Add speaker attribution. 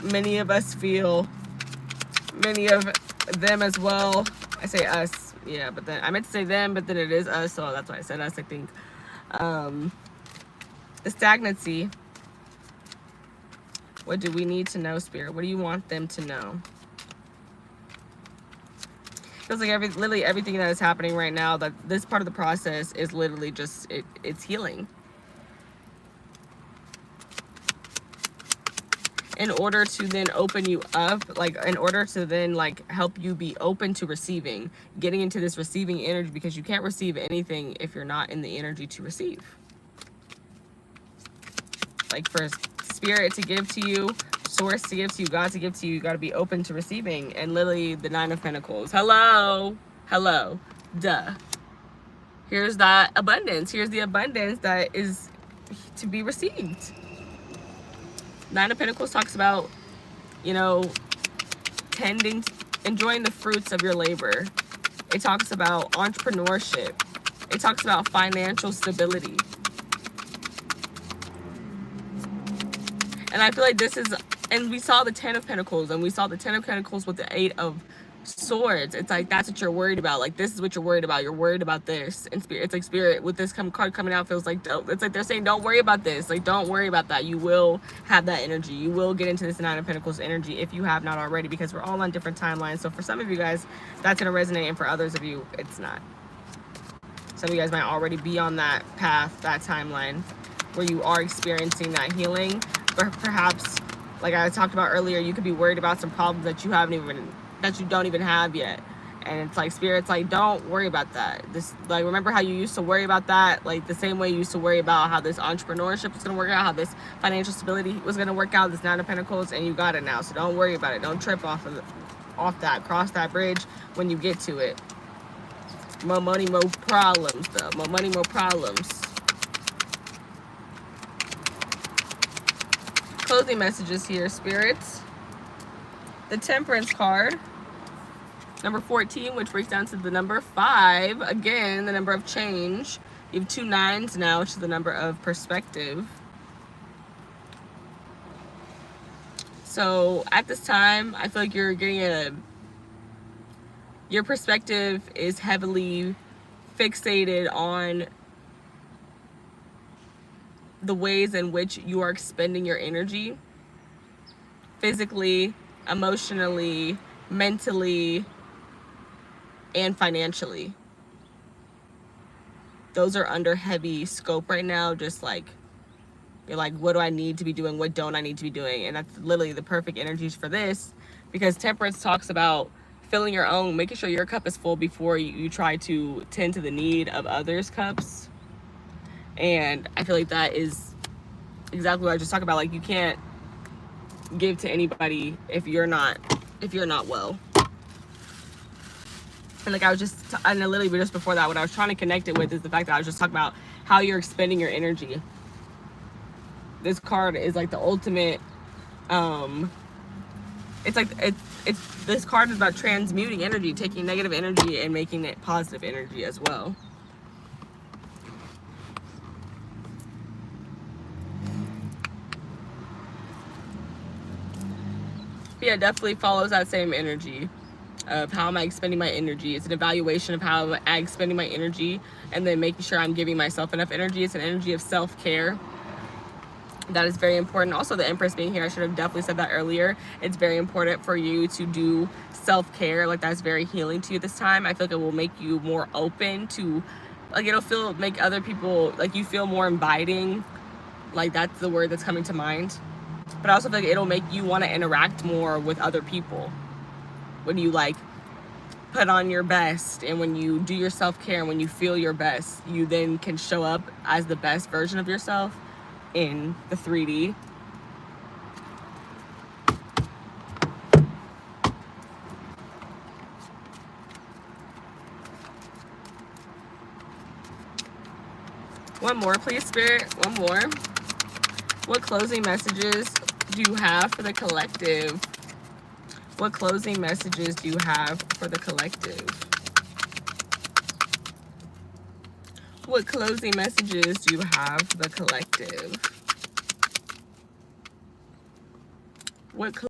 Speaker 1: many of us feel, many of them as well. I say us, yeah, but then I meant to say them, but then it is us, so that's why I said us, I think. The stagnancy. What do we need to know, Spirit? What do you want them to know? Feels like literally everything that is happening right now, that this part of the process is literally just, it's healing. In order to then open you up, like in order to then like help you be open to receiving, getting into this receiving energy, because you can't receive anything if you're not in the energy to receive. Like for Spirit to give to you, Source to give to you, God to give to you, you got to be open to receiving. And literally the Nine of Pentacles. Hello. Hello. Duh. Here's that abundance. Here's the abundance that is to be received. Nine of Pentacles talks about, you know, enjoying the fruits of your labor. It talks about entrepreneurship. It talks about financial stability. And I feel like this is, and we saw the Ten of Pentacles, and we saw the Ten of Pentacles with the Eight of Swords. It's like, that's what you're worried about. Like, this is what you're worried about. You're worried about this. And Spirit, it's like Spirit with this card coming out feels like, it's like they're saying, don't worry about this. Like, don't worry about that. You will have that energy. You will get into this Nine of Pentacles energy if you have not already, because we're all on different timelines. So for some of you guys, that's going to resonate, and for others of you, it's not. Some of you guys might already be on that path, that timeline, where you are experiencing that healing. But perhaps, like I talked about earlier, you could be worried about some problems that you don't even have yet. And it's like, Spirit's like, don't worry about that. This, like, remember how you used to worry about that? Like the same way you used to worry about how this entrepreneurship was going to work out, how this financial stability was going to work out, this Nine of Pentacles, and you got it now. So don't worry about it. Don't trip off that. Cross that bridge when you get to it. More money, more problems, though. More money, more problems. Closing messages here, spirits. The Temperance card, number 14, which breaks down to the number 5. Again, the number of change. You have 2 9s now, which is the number of perspective. So at this time, I feel like you're getting your perspective is heavily fixated on the ways in which you are expending your energy, physically, emotionally, mentally, and financially. Those are under heavy scope right now. Just like, you're like, what do I need to be doing? What don't I need to be doing? And that's literally the perfect energies for this, because Temperance talks about filling your own, making sure your cup is full before you try to tend to the need of others' cups. And I feel like that is exactly what I just talked about. Like, you can't give to anybody if you're not well. And like I was just, and literally just before that, what I was trying to connect it with is the fact that I was just talking about how you're expending your energy. This card is like the ultimate, it's like, this card is about transmuting energy, taking negative energy and making it positive energy as well. Yeah, it definitely follows that same energy of how am I expending my energy. It's an evaluation of how I'm expending my energy, and then making sure I'm giving myself enough energy. It's an energy of self-care. That is very important. Also, the Empress being here, I should have definitely said that earlier. It's very important for you to do self-care. Like, that's very healing to you this time. I feel like it will make you more open to, like, make other people, like, you feel more inviting. Like, that's the word that's coming to mind. But I also feel like it'll make you want to interact more with other people. When you like put on your best, and when you do your self-care, and when you feel your best, you then can show up as the best version of yourself in the 3D. One more, please, Spirit. One more. What closing messages do you have for the collective? What closing messages do you have for the collective? What closing messages do you have for the collective? What